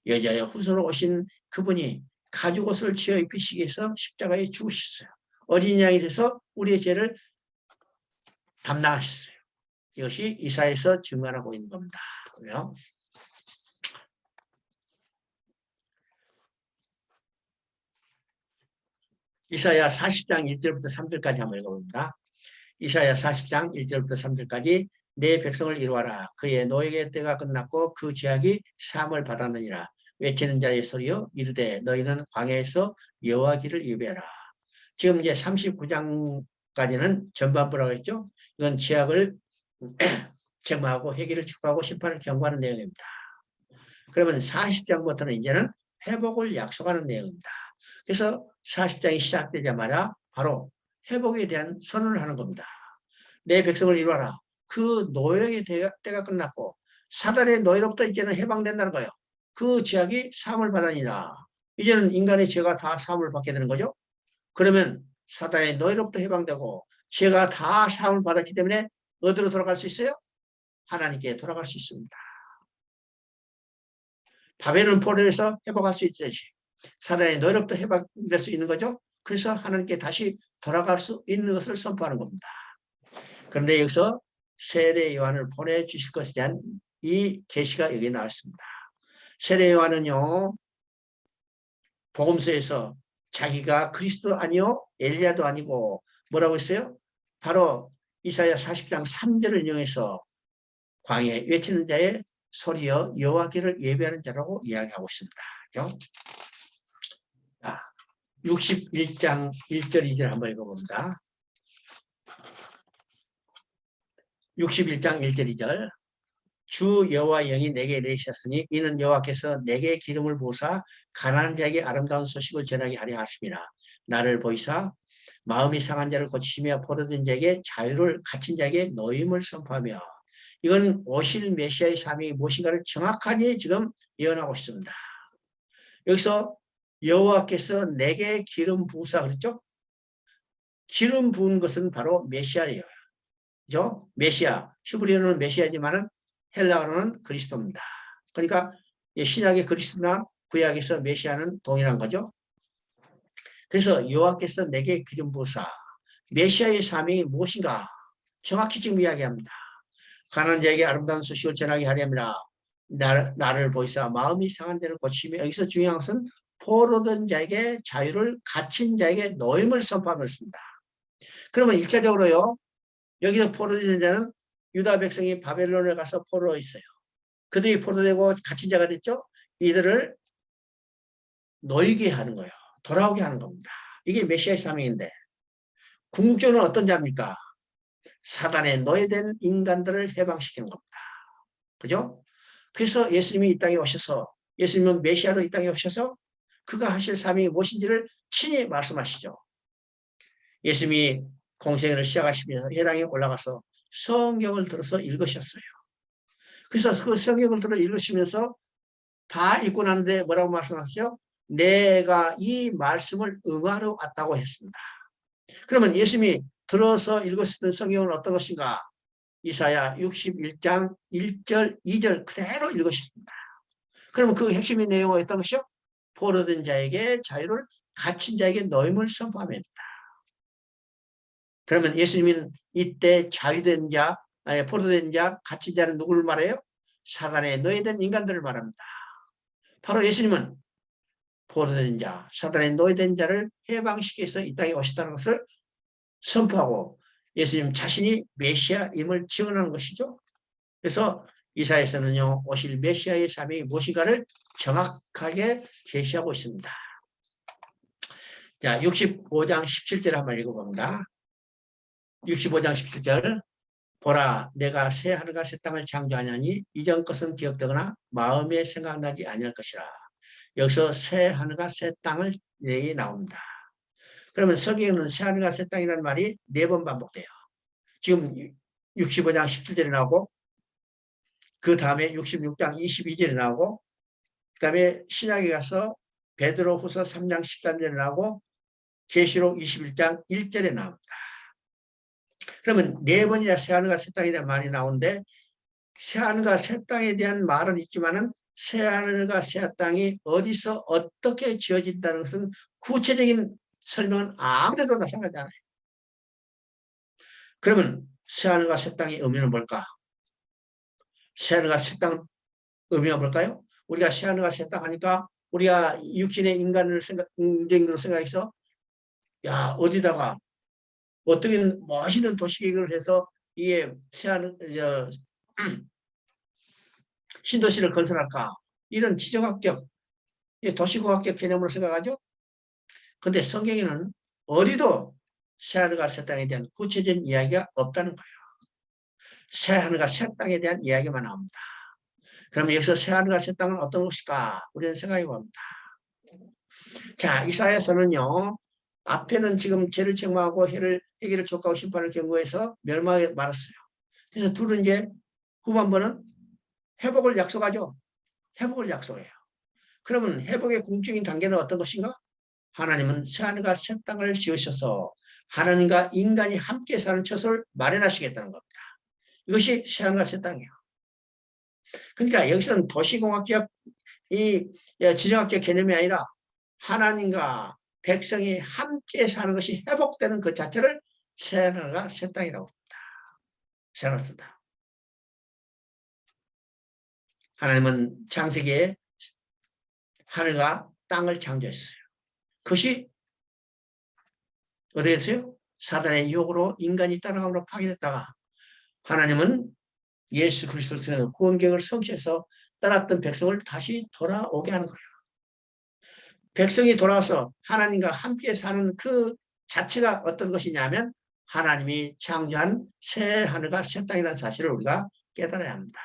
여자의 후손으로 오신 그분이 가죽옷을 지어 입히시기 위해서 십자가에 죽으셨어요. 어린 양이 돼서 우리의 죄를 담당하셨어요. 이것이 이사야에서 증언하고 있는 겁니다. 그래요? 이사야 40장 1절부터 3절까지 한번 읽어봅니다. 이사야 40장 1절부터 3절까지 내 백성을 이루어라. 그의 노예의 때가 끝났고 그 죄악이 사함을 받았느니라. 외치는 자의 소리여 이르되 너희는 광야에서 여호와 길을 예배하라. 지금 이제 39장까지는 전반부라고 했죠. 이건 죄악을 책망하고 회개를 축하하고 심판을 경고하는 내용입니다. 그러면 40장부터는 이제는 회복을 약속하는 내용입니다. 그래서 40장이 시작되자마자 바로 회복에 대한 선언을 하는 겁니다. 내 백성을 이루어라. 그 노예의 때가 끝났고 사단의 노예로부터 이제는 해방된다는 거예요. 그 죄악이 사함을 받으니라. 이제는 인간의 죄가 다 사함을 받게 되는 거죠. 그러면 사단의 노예로부터 해방되고 죄가 다 사함을 받았기 때문에 어디로 돌아갈 수 있어요? 하나님께 돌아갈 수 있습니다. 바벨론 포로에서 회복할 수 있듯이 사단의 노예로부터 해방될 수 있는 거죠. 그래서 하나님께 다시 돌아갈 수 있는 것을 선포하는 겁니다. 그런데 여기서 세례 요한을 보내주실 것에 대한 이 계시가 여기 나왔습니다. 세례 요한은요 복음서에서 자기가 그리스도 아니요 엘리야도 아니고 뭐라고 했어요? 바로 이사야 40장 3절을 인용해서 광야에 외치는 자의 소리여 여호와 길을 예배하는 자라고 이야기하고 있습니다. 61장 1절 2절 한번 읽어봅니다. 61장 1절 2절 주 여호와 영이 내게 이르셨으니 이는 여호와께서 내게 기름을 부으사 가난한 자에게 아름다운 소식을 전하게 하려 하심이라. 나를 보이사 마음이 상한 자를 고치시며 포로된 자에게 자유를 갇힌 자에게 노임을 선포하며 이건 오실 메시아의 삶이 무엇인가를 정확하게 지금 예언하고 있습니다. 여기서 여호와께서 내게 기름 부으사 그랬죠? 기름 부은 것은 바로 메시아예요. 그죠? 메시아. 히브리어는 메시아지만은 헬라어는 그리스도입니다. 그러니까 신약의 그리스도나 구약에서 메시아는 동일한 거죠. 그래서 여호와께서 내게 기름 부으사 메시아의 삶이 무엇인가 정확히 지금 이야기합니다. 가난한 자에게 아름다운 소식을 전하게 하려 함이라. 나를 보이사 마음이 상한 데를 고치며 여기서 중요한 것은 포로된 자에게 자유를 갇힌 자에게 노임을 선포하고 있습니다. 그러면 1차적으로요. 여기서 포로된 자는 유다 백성이 바벨론에 가서 포로로 있어요. 그들이 포로되고 갇힌 자가 됐죠. 이들을 놓이게 하는 거예요. 돌아오게 하는 겁니다. 이게 메시아의 사명인데 궁극적으로는 어떤 자입니까? 사단에 노예된 인간들을 해방시키는 겁니다. 그죠? 그래서 예수님이 이 땅에 오셔서 예수님은 메시아로 이 땅에 오셔서 그가 하실 사명이 무엇인지를 친히 말씀하시죠. 예수님이 공생애를 시작하시면서 회당에 올라가서 성경을 들어서 읽으셨어요. 그래서 그 성경을 들어 읽으시면서 다 읽고 나는데 뭐라고 말씀하셨어요? 내가 이 말씀을 응하러 왔다고 했습니다. 그러면 예수님이 들어서 읽으셨던 성경은 어떤 것인가? 이사야 61장 1절 2절 그대로 읽으셨습니다. 그러면 그 핵심의 내용은 어떤 것이요? 포로된 자에게 자유를 갇힌 자에게 노임을 선포합니다. 그러면 예수님은 이때 자유된 자, 아니, 포로된 자, 갇힌 자는 누구를 말해요? 사단에 노예된 인간들을 말합니다. 바로 예수님은 포로된 자, 사단에 노예된 자를 해방시켜서 이 땅에 오셨다는 것을 선포하고 예수님 자신이 메시아임을 증언하는 것이죠. 그래서 이사야에서는요, 오실 메시아의 삶이 무엇인가를 정확하게 계시하고 있습니다. 자, 65장 17절 한번 읽어봅니다. 65장 17절 보라 내가 새 하늘과 새 땅을 창조하냐니 이전 것은 기억되거나 마음에 생각나지 아니할 것이라. 여기서 새 하늘과 새 땅을 내게 나옵니다. 그러면 성경에는 새 하늘과 새 땅이라는 말이 4번 반복돼요. 지금 65장 17절에 나오고 그 다음에 66장 22절에 나오고 그 다음에 신약에 가서 베드로후서 3장 13절에 나오고 계시록 21장 1절에 나옵니다. 그러면 4번이나 새하늘과 새 땅이라는 말이 나오는데 새하늘과 새 땅에 대한 말은 있지만은 새하늘과 새 땅이 어디서 어떻게 지어진다는 것은 구체적인 설명은 아무데도 나타나지 않아요. 그러면 새하늘과 새 땅의 의미는 뭘까? 새하늘과 새 땅 의미가 뭘까요? 우리가 새하늘과 새 땅 하니까 우리가 육신의 인간을 인간으로 생각해서 야 어디다가 어떻게 멋있는 도시계획을 해서 이게 새하늘 신도시를 건설할까 이런 지정학적 도시공학적 개념으로 생각하죠. 그런데 성경에는 어디도 새하늘과 새 땅에 대한 구체적인 이야기가 없다는 거예요. 새하늘과 새 땅에 대한 이야기만 나옵니다. 그러면 여기서 새하늘과 새 땅은 어떤 것일까? 우리는 생각해 봅니다. 자, 이사야서는요. 앞에는 지금 죄를 책망하고 회개를 촉구하고 심판을 경고해서 멸망에 말았어요. 그래서 둘은 이제 후반부는 회복을 약속하죠. 회복을 약속해요. 그러면 회복의 궁극적인 단계는 어떤 것인가? 하나님은 새하늘과 새 땅을 지으셔서 하나님과 인간이 함께 사는 처소를 마련하시겠다는 겁니다. 이것이 새하늘과 새 땅이에요. 그러니까 여기서는 도시공학적 지정학적 개념이 아니라 하나님과 백성이 함께 사는 것이 회복되는 그 자체를 새하늘과 새 땅이라고 합니다. 새하늘과 새 땅. 하나님은 창세기에 하늘과 땅을 창조했어요. 그것이 어디에 있어요? 사단의 유혹으로 인간이 따라감으로 파괴됐다가 하나님은 예수 그리스도를 통해서 구원계획을 성취해서 떠났던 백성을 다시 돌아오게 하는 거예요. 백성이 돌아와서 하나님과 함께 사는 그 자체가 어떤 것이냐면 하나님이 창조한 새 하늘과 새 땅이라는 사실을 우리가 깨달아야 합니다.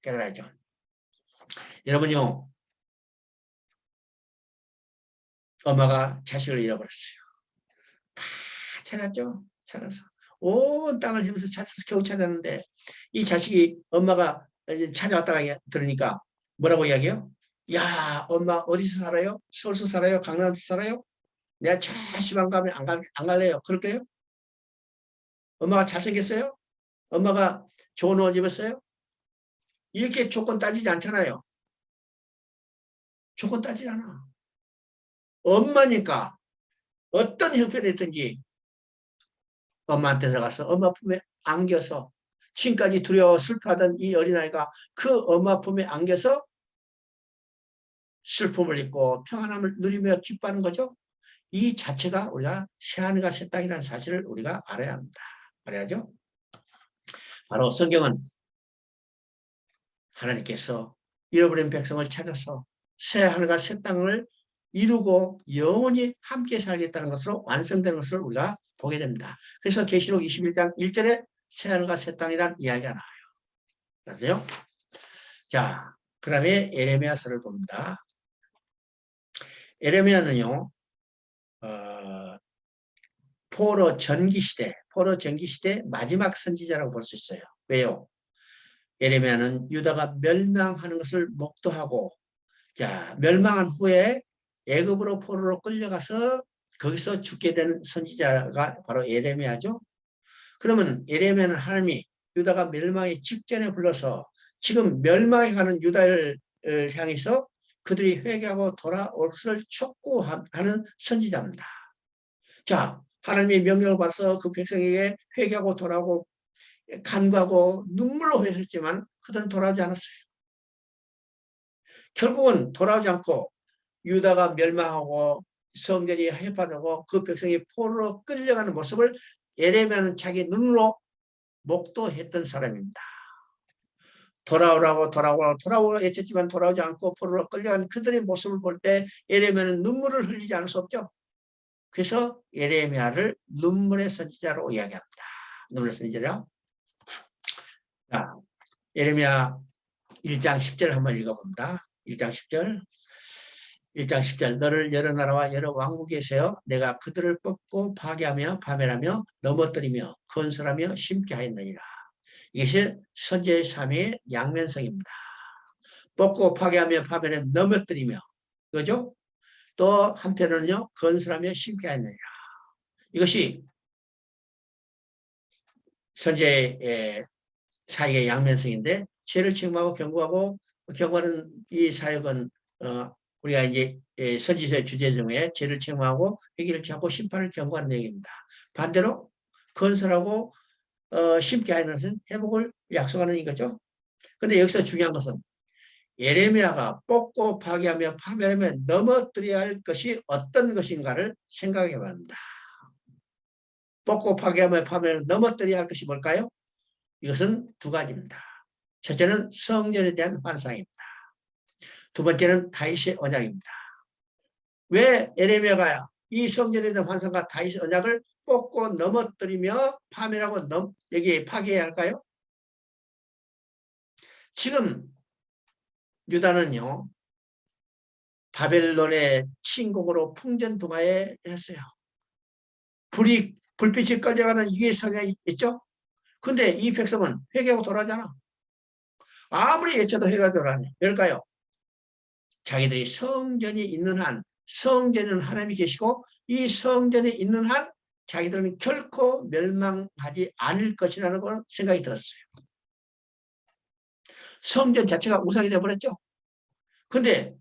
깨달아야죠. 여러분요. 엄마가 자식을 잃어버렸어요. 찾았죠. 찾아서 온 땅을 헤매서 찾아서 겨우 찾았는데 이 자식이 엄마가 이제 찾아왔다가 들으니까 뭐라고 이야기해요? 야, 엄마 어디서 살아요? 서울서 살아요? 강남에서 살아요? 내가 저 시방 가면 안 갈래요. 그럴까요? 엄마가 잘생겼어요? 엄마가 좋은 옷 입었어요? 이렇게 조건 따지지 않잖아요. 조건 따지지 않아. 엄마니까 어떤 형편이 있든지 엄마한테 들어가서 엄마 품에 안겨서 지금까지 두려워 슬퍼하던 이 어린아이가 그 엄마 품에 안겨서 슬픔을 잊고 평안함을 누리며 기뻐하는 거죠. 이 자체가 우리가 새하늘과 새 땅이라는 사실을 우리가 알아야 합니다. 알아야죠. 바로 성경은 하나님께서 잃어버린 백성을 찾아서 새하늘과 새 땅을 이루고 영원히 함께 살겠다는 것으로 완성된 것을 우리가 보게 됩니다. 그래서 계시록 21장 1절에 새하늘과 새 땅이란 이야기가 나와요. 맞아요? 자, 그 다음에 에레미야서를 봅니다. 에레미야는요, 포로 전기시대 마지막 선지자라고 볼 수 있어요. 왜요? 에레미야는 유다가 멸망하는 것을 목도하고, 자, 멸망한 후에 애굽으로 포로로 끌려가서 거기서 죽게 된 선지자가 바로 에레미야죠. 그러면 에레미야는 하나님이 유다가 멸망의 직전에 불러서 지금 멸망해 가는 유다를 향해서 그들이 회개하고 돌아올 것을 촉구하는 선지자입니다. 자, 하나님의 명령을 받아서 그 백성에게 회개하고 돌아오고 간구하고 눈물로 회개했지만 그들은 돌아오지 않았어요. 결국은 돌아오지 않고 유다가 멸망하고 성전이 해파되고 그 백성이 포로로 끌려가는 모습을 에레미야는 자기 눈으로 목도했던 사람입니다. 돌아오라고 외쳤지만 돌아오지 않고 포로로 끌려간 그들의 모습을 볼 때 에레미야는 눈물을 흘리지 않을 수 없죠. 그래서 에레미야를 눈물의 선지자로 이야기합니다. 눈물의 선지자. 자, 에레미야 1장 10절 한번 읽어봅니다. 1장 10절. 1장 10절. 너를 여러 나라와 여러 왕국에 세워 내가 그들을 뽑고 파괴하며 파멸하며 넘어뜨리며 건설하며 심게 하였느니라. 이것이 선지자의 삶의 양면성입니다. 뽑고 파괴하며 파멸하며 넘어뜨리며, 그죠? 또 한편으로는요, 건설하며 심게 하였느니라. 이것이 선지자의 사역의 양면성인데, 죄를 책망하고 경고하는 이 사역은 우리가 이제 선지서의 주제 중에 죄를 책망하고 회개를 찾고 심판을 경고하는 내용입니다. 반대로 건설하고 심게 하는 것은 회복을 약속하는 이거죠. 그런데 여기서 중요한 것은 예레미야가 뽑고 파괴하며 파멸하며 넘어뜨려야 할 것이 어떤 것인가를 생각해 봅니다. 뽑고 파괴하며 파멸하며 넘어뜨려야 할 것이 뭘까요? 이것은 두 가지입니다. 첫째는 성전에 대한 환상입니다. 두 번째는 다윗의 언약입니다. 왜 예레미야가 이 성전에 대한 환상과 다윗의 언약을 뽑고 넘어뜨리며 파멸하고 여기 파괴해야 할까요? 지금 유다는요, 바벨론의 침공으로 풍전등화에 했어요. 불빛이 꺼져가는 위에 성이 있죠? 근데 이 백성은 회개하고 돌아가잖아. 아무리 외쳐도 회개가 돌아가네. 왜일까요? 자기들이 성전이 있는 한, 성전은 하나님이 계시고 이 성전에 있는 한 자기들은 결코 멸망하지 않을 것이라는 생각이 들었어요. 성전 자체가 우상이 되어버렸죠. 근데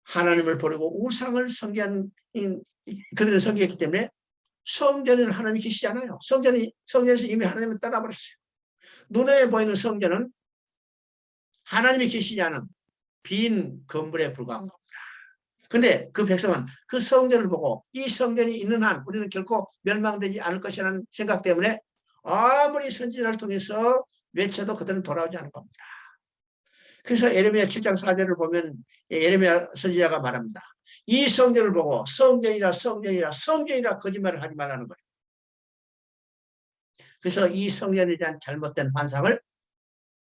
하나님을 버리고 우상을 섬기한 그들은 섬기했기 때문에 성전에는 하나님이 계시잖아요. 성전에서 이미 하나님을 떠나버렸어요. 눈에 보이는 성전은 하나님이 계시지 않은 빈 건물에 불과한 겁니다. 근데 그 백성은 그 성전을 보고 이 성전이 있는 한 우리는 결코 멸망되지 않을 것이라는 생각 때문에 아무리 선지자를 통해서 외쳐도 그들은 돌아오지 않을 겁니다. 그래서 예레미야 7장 4절을 보면 예레미야 선지자가 말합니다. 이 성전을 보고 성전이라 거짓말을 하지 말라는 거예요. 그래서 이 성전에 대한 잘못된 환상을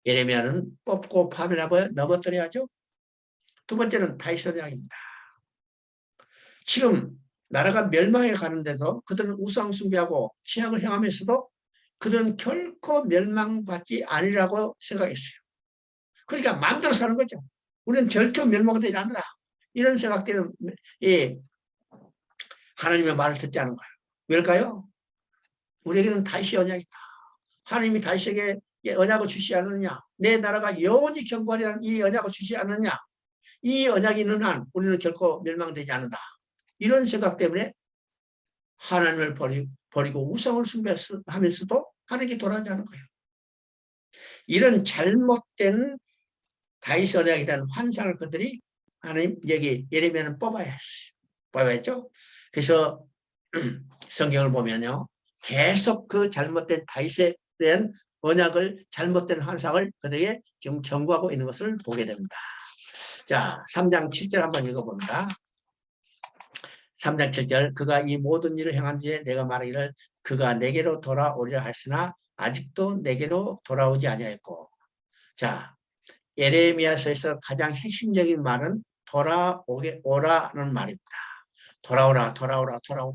예레미야는 뽑고 파멸하고 넘어뜨려야죠. 두 번째는 다윗 언약입니다. 지금 나라가 멸망해 가는데도 그들은 우상 숭배하고 취악을 행하면서도 그들은 결코 멸망받지 아니라고 생각했어요. 그러니까 마음대로 사는 거죠. 우리는 결코 멸망되지 않는다. 이런 생각 때문에 하나님의 말을 듣지 않은 거예요. 왜일까요? 우리에게는 다윗의 언약이 있다. 하나님이 다윗에게 언약을 주시 않느냐, 내 나라가 영원히 경고하리라는 이 언약을 주시 않느냐, 이 언약이 있는 한 우리는 결코 멸망되지 않는다. 이런 생각 때문에 하나님을 버리고 우상을 숭배하면서도 하나님께 돌아가지 않은 거예요. 이런 잘못된 다윗 언약이라는 환상을 그들이 하나님 여기 예레미야는 뽑아야 했어요. 뽑아야죠. 그래서 성경을 보면요, 계속 그 잘못된 다윗에 대한 언약을, 잘못된 환상을 그들에게 지금 경고하고 있는 것을 보게 됩니다. 자, 3장 7절 한번 읽어봅니다. 3장 7절, 그가 이 모든 일을 행한 뒤에 내가 말하기를 그가 내게로 돌아오리라 했으나 아직도 내게로 돌아오지 아니하였고. 자, 예레미야서에서 가장 핵심적인 말은 돌아오라는 말입니다. 돌아오라, 돌아오라, 돌아오라.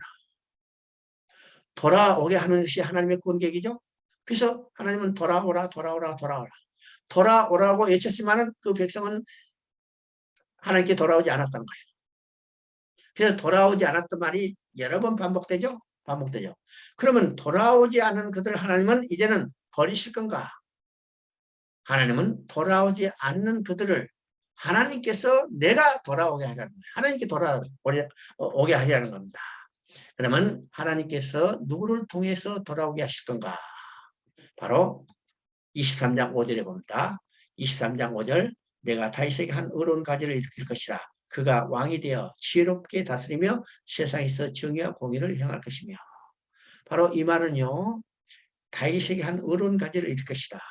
돌아오게 하는 것이 하나님의 권격이죠. 그래서 하나님은 돌아오라, 돌아오라, 돌아오라. 돌아오라고 외쳤지만 그 백성은 하나님께 돌아오지 않았다는 거예요. 그래서 돌아오지 않았던 말이 여러 번 반복되죠. 반복되죠. 그러면 돌아오지 않은 그들 하나님은 이제는 버리실 건가? 하나님은 돌아오지 않는 그들을 하나님께서 내가 돌아오게 하려는 거예요. 하나님께 돌아오게 하려는 겁니다. 그러면 하나님께서 누구를 통해서 돌아오게 하실 건가? 바로 23장 5절에 봅니다. 23장 5절, 내가 다윗에게 한 의로운 가지를 일으킬 것이라. 그가 왕이 되어 지혜롭게 다스리며 세상에서 정의와 공의를 행할 것이며. 바로 이 말은요, 다윗에게 한 의로운 가지를 일으킬 것이다.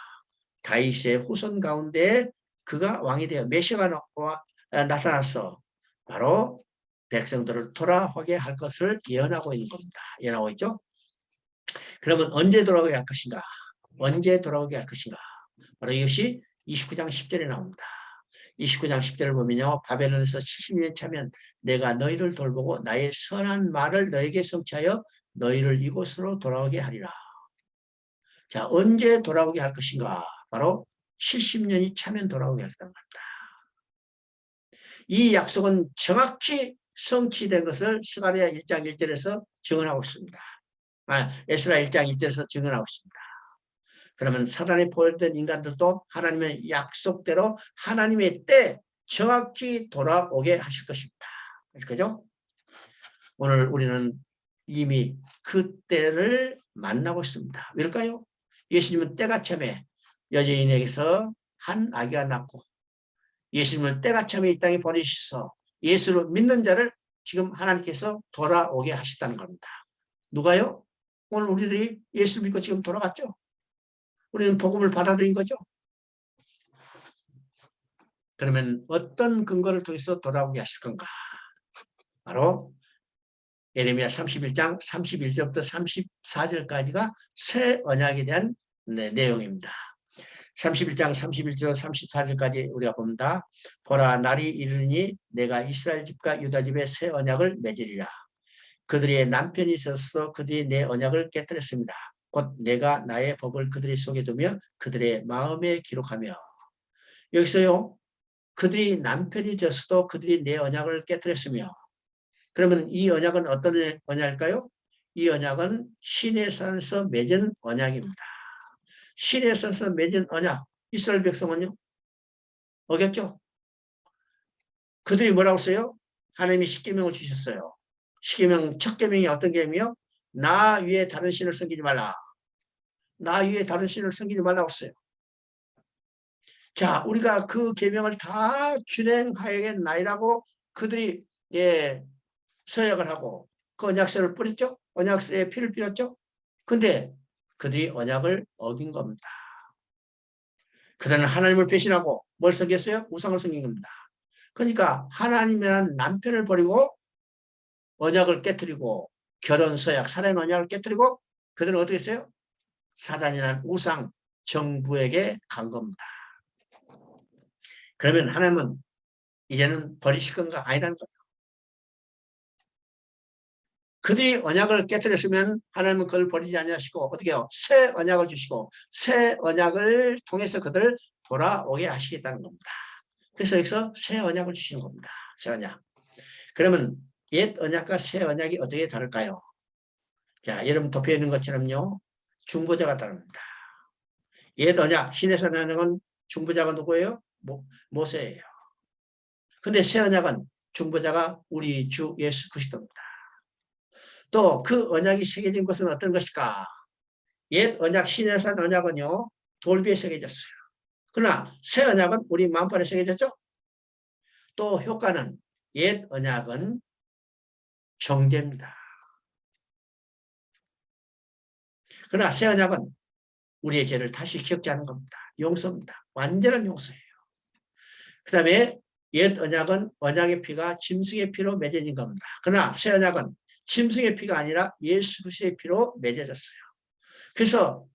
다윗의 후손 가운데 그가 왕이 되어 메시아가 나타났어. 바로 백성들을 돌아오게 할 것을 예언하고 있는 겁니다. 예언하고 있죠. 그러면 언제 돌아오게 할 것인가? 언제 돌아오게 할 것인가? 바로 이것이 29장 10절에 나옵니다. 29장 10절을 보면요, 바벨론에서 70년 차면 내가 너희를 돌보고 나의 선한 말을 너에게 성취하여 너희를 이곳으로 돌아오게 하리라. 자, 언제 돌아오게 할 것인가? 바로 70년이 차면 돌아오게 하겠다는 겁니다. 이 약속은 정확히 성취된 것을 스가랴 1장 1절에서 증언하고 있습니다. 에스라 1장 1절에서 증언하고 있습니다. 그러면 사단에 포획된 인간들도 하나님의 약속대로 하나님의 때 정확히 돌아오게 하실 것입니다. 그죠? 오늘 우리는 이미 그 때를 만나고 있습니다. 왜일까요? 예수님은 때가 참에 여자인에게서 한 아기가 낳고 예수님을 때가 참에 이 땅에 보내주셔서 예수를 믿는 자를 지금 하나님께서 돌아오게 하셨다는 겁니다. 누가요? 오늘 우리들이 예수 믿고 지금 돌아갔죠? 우리는 복음을 받아들인 거죠. 그러면 어떤 근거를 통해서 돌아오게 하실 건가? 바로 예레미야 31장 31절부터 34절까지가 새 언약에 대한 내용입니다. 31장 31절 34절까지 우리가 봅니다. 보라, 날이 이르니 내가 이스라엘 집과 유다 집에 새 언약을 맺으리라. 그들의 남편이 있어서 그들이 내 언약을 깨뜨렸습니다. 곧 내가 나의 법을 그들의 속에 두며 그들의 마음에 기록하며. 여기서요, 그들이 남편이 되어서도 그들이 내 언약을 깨뜨렸으며. 그러면 이 언약은 어떤 언약일까요? 이 언약은 신의 산에서 맺은 언약입니다. 신의 산에서 맺은 언약. 이스라엘 백성은요, 어겼죠? 그들이 뭐라고 써요? 하나님이 십계명을 주셨어요. 십계명 첫 계명이 어떤 계명이요? 나 위에 다른 신을 섬기지 말라. 나 위에 다른 신을 섬기지 말라고 했어요. 자, 우리가 그 계명을 다 준행하여야겠나이라고 그들이 서약을 하고 그 언약서를 뿌렸죠. 언약서에 피를 뿌렸죠. 근데 그들이 언약을 어긴 겁니다. 그들은 하나님을 배신하고 뭘 섬겼어요? 우상을 섬긴 겁니다. 그러니까 하나님이라는 남편을 버리고 언약을 깨뜨리고 결혼 서약, 사랑 언약을 깨뜨리고 그들은 어떻게 했어요? 사단이라는 우상 정부에게 간 겁니다. 그러면 하나님은 이제는 버리실 건가? 아니라는 거예요. 그들이 언약을 깨뜨렸으면 하나님은 그를 버리지 아니하시고 어떻게 해요? 새 언약을 주시고 새 언약을 통해서 그들을 돌아오게 하시겠다는 겁니다. 그래서 여기서 새 언약을 주시는 겁니다. 새 언약. 그러면 옛 언약과 새 언약이 어떻게 다를까요? 자, 여러분 도표에 있는 것처럼요. 중보자가 다릅니다. 옛 언약, 신에서 나는 중보자가 누구예요? 모세예요. 근데 새 언약은 중보자가 우리 주 예수 그리스도입니다. 또 그 언약이 새겨진 것은 어떤 것일까? 옛 언약, 신에서 언약은요. 돌비에 새겨졌어요. 그러나 새 언약은 우리 마음판에 새겨졌죠? 또 효과는 옛 언약은 정죄입니다. 그러나 새 언약은 우리의 죄를 다시 기억지 않은 겁니다. 용서입니다. 완전한 용서예요. 그 다음에 옛 언약은 언약의 피가 짐승의 피로 맺어진 겁니다. 그러나 새 언약은 짐승의 피가 아니라 예수 그리스도의 피로 맺어졌어요. 그래서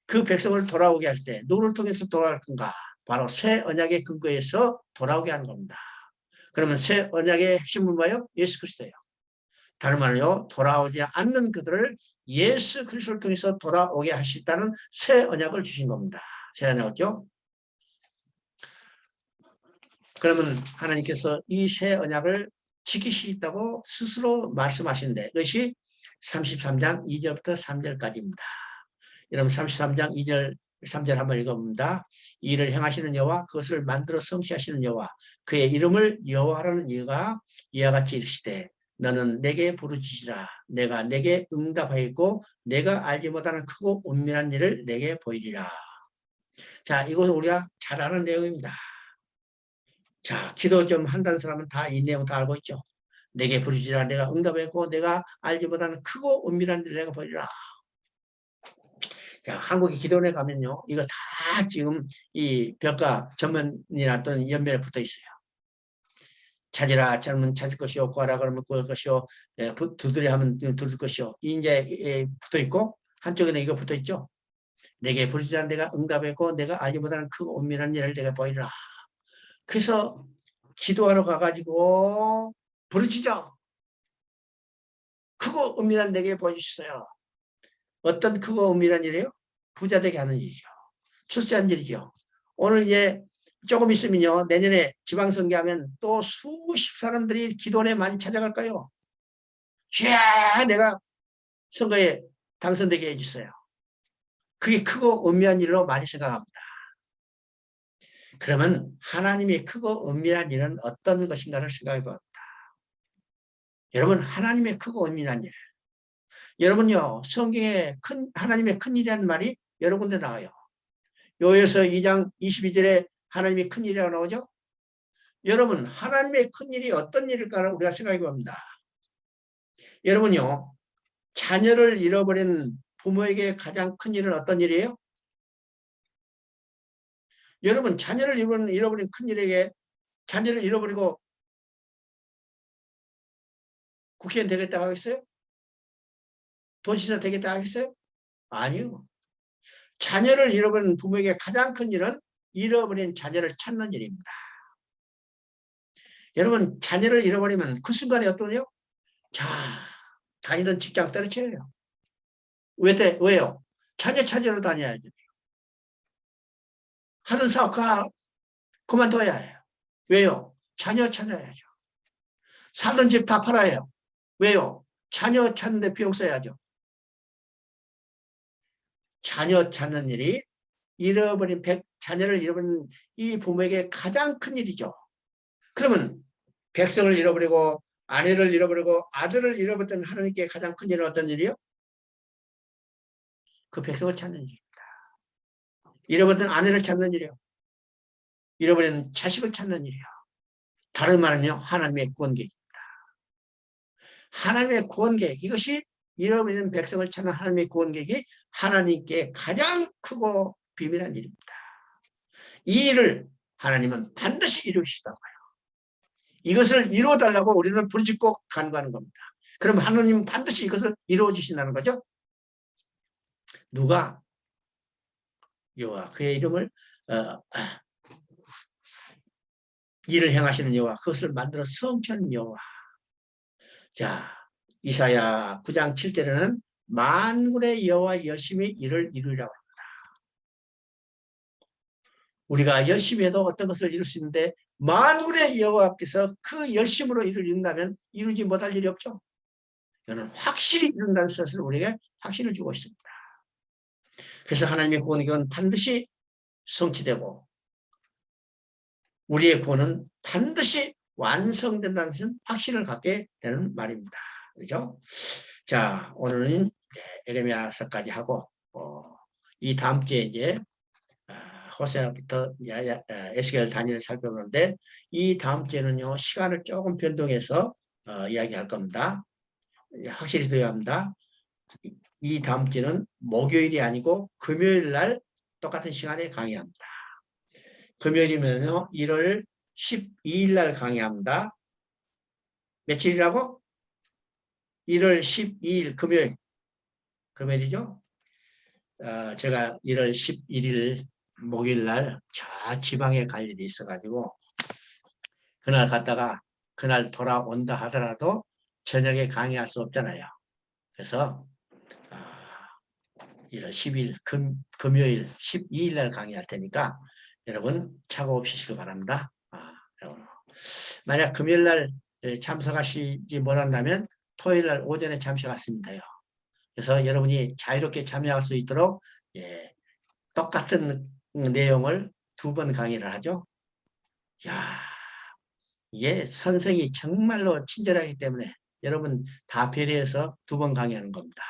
그 백성을 돌아오게 할 때 누구를 통해서 돌아갈 건가? 바로 새 언약의 근거에서 돌아오게 하는 겁니다. 그러면 새 언약의 핵심은 뭐예요? 예수 그리스도예요. 다른 말로요. 돌아오지 않는 그들을 예수 그리스도를 통해서 돌아오게 하시다는 새 언약을 주신 겁니다. 새 언약이죠. 그러면 하나님께서 이 새 언약을 지키시겠다고 스스로 말씀하시는데 그것이 33장 2절부터 3절까지입니다. 여러분 33장 2절 3절 한번 읽어봅니다. 이 일을 행하시는 여호와 그것을 만들어 성취하시는 여호와 그의 이름을 여호와라는 이가 이와 같이 이르시되 너는 내게 부르짖으라 내가 내게 응답하였고 내가 알지 못하는 크고 은밀한 일을 내게 보이리라. 자, 이것은 우리가 잘 아는 내용입니다. 자, 기도 좀 한다는 사람은 다 이 내용 다 알고 있죠. 내게 부르짖으라 내가 응답했고 내가 알지 못하는 크고 은밀한 일을 내가 보이리라. 자, 한국의 기도원에 가면요. 이거 다 지금 이 벽과 전면이나 또는 옆면에 붙어 있어요. 찾으라 찾으면 찾을 것이요 구하라 그러면 구할 것이요 두드려 하면 두들 것이요 이제 붙어 있고 한쪽에는 이거 붙어 있죠. 내게 부르짖으라 내가 응답했고 내가 알지 못하는 크고 은밀한 일을 내가 보이리라. 그래서 기도하러 가가지고 부르짖어 크고 은밀한 내게 보여주셨어요. 어떤 크고 은밀한 일이에요? 부자 되게 하는 일이죠. 출세한 일이죠. 오늘 이제 조금 있으면요. 내년에 지방선거하면 또 수십 사람들이 기도원에 많이 찾아갈까요? 쥐야 내가 선거에 당선되게 해주세요. 그게 크고 은밀한 일로 많이 생각합니다. 그러면 하나님의 크고 은밀한 일은 어떤 것인가를 생각해 봅니다. 여러분 하나님의 크고 은밀한 일. 여러분요. 성경에 하나님의 큰 일이라는 말이 여러 군데 나와요. 요에서 2장 22절에 하나님의 큰 일이라고 나오죠. 여러분 하나님의 큰 일이 어떤 일일까를 우리가 생각해 봅니다. 여러분요. 자녀를 잃어버린 부모에게 가장 큰 일은 어떤 일이에요? 여러분 자녀를 잃어버린 큰 일에게 자녀를 잃어버리고 국회의원 되겠다 하겠어요? 도지사 되겠다 하겠어요? 아니요. 자녀를 잃어버린 부모에게 가장 큰 일은 잃어버린 자녀를 찾는 일입니다. 여러분 자녀를 잃어버리면 그 순간에 어떠냐? 자, 다니던 직장 때려쳐요. 왜요? 자녀 찾으러 다녀야죠. 하던 사업 그만둬야 해요. 왜요? 자녀 찾아야죠. 살던 집 다 팔아야 해요. 왜요? 자녀 찾는데 비용 써야죠. 자녀 찾는 일이 자녀를 잃어버린 이 부모에게 가장 큰 일이죠. 그러면 백성을 잃어버리고 아내를 잃어버리고 아들을 잃어버렸던 하나님께 가장 큰 일은 어떤 일이요? 그 백성을 찾는 일입니다. 잃어버렸던 아내를 찾는 일이요. 잃어버린 자식을 찾는 일이요. 다른 말은요. 하나님의 구원계획입니다. 하나님의 구원계획 이것이 잃어버리는 백성을 찾는 하나님의 구원계획이 하나님께 가장 크고 비밀한 일입니다. 이 일을 하나님은 반드시 이루시다고요. 이것을 이루어달라고 우리는 부르짖고 간구하는 겁니다. 그럼 하나님은 반드시 이것을 이루어 주신다는 거죠. 누가? 여호와 그의 이름을 일을 행하시는 여호와 그것을 만들어 성취하는 여호와. 자, 이사야 9장 7절에는 만군의 여호와 열심히 일을 이루리라고 합니다. 우리가 열심히 해도 어떤 것을 이룰 수 있는데 만군의 여호와께서 그 열심으로 일을 이룬다면 이루지 못할 일이 없죠. 이거는 확실히 이룬다는 것을 우리에게 확신을 주고 있습니다. 그래서 하나님의 구원은 반드시 성취되고 우리의 구원은 반드시 완성된다는 것은 확신을 갖게 되는 말입니다. 그렇죠? 자, 오늘은 에레미야서까지 하고 이 다음 주에 이제 호세아부터 에스겔 다니엘을 살펴보는데 이 다음 주에는요 시간을 조금 변동해서 이야기할 겁니다. 확실히 들어야 합니다. 이 다음 주는 목요일이 아니고 금요일 날 똑같은 시간에 강의합니다. 금요일이면요 1월 12일 날 강의합니다. 며칠이라고? 1월 12일 금요일이죠. 제가 1월 11일 목요일 날 저 지방에 갈 일이 있어가지고 그날 갔다가 그날 돌아온다 하더라도 저녁에 강의할 수 없잖아요. 그래서 1월 10일 금요일 12일 날 강의할 테니까 여러분 착오 없이 시기 바랍니다. 만약 금요일 날 참석하시지 못한다면 토요일 날 오전에 참석하시면 돼요. 그래서 여러분이 자유롭게 참여할 수 있도록 똑같은 내용을 2번 강의를 하죠. 야, 이게 선생이 정말로 친절하기 때문에 여러분 다 배려해서 2번 강의하는 겁니다.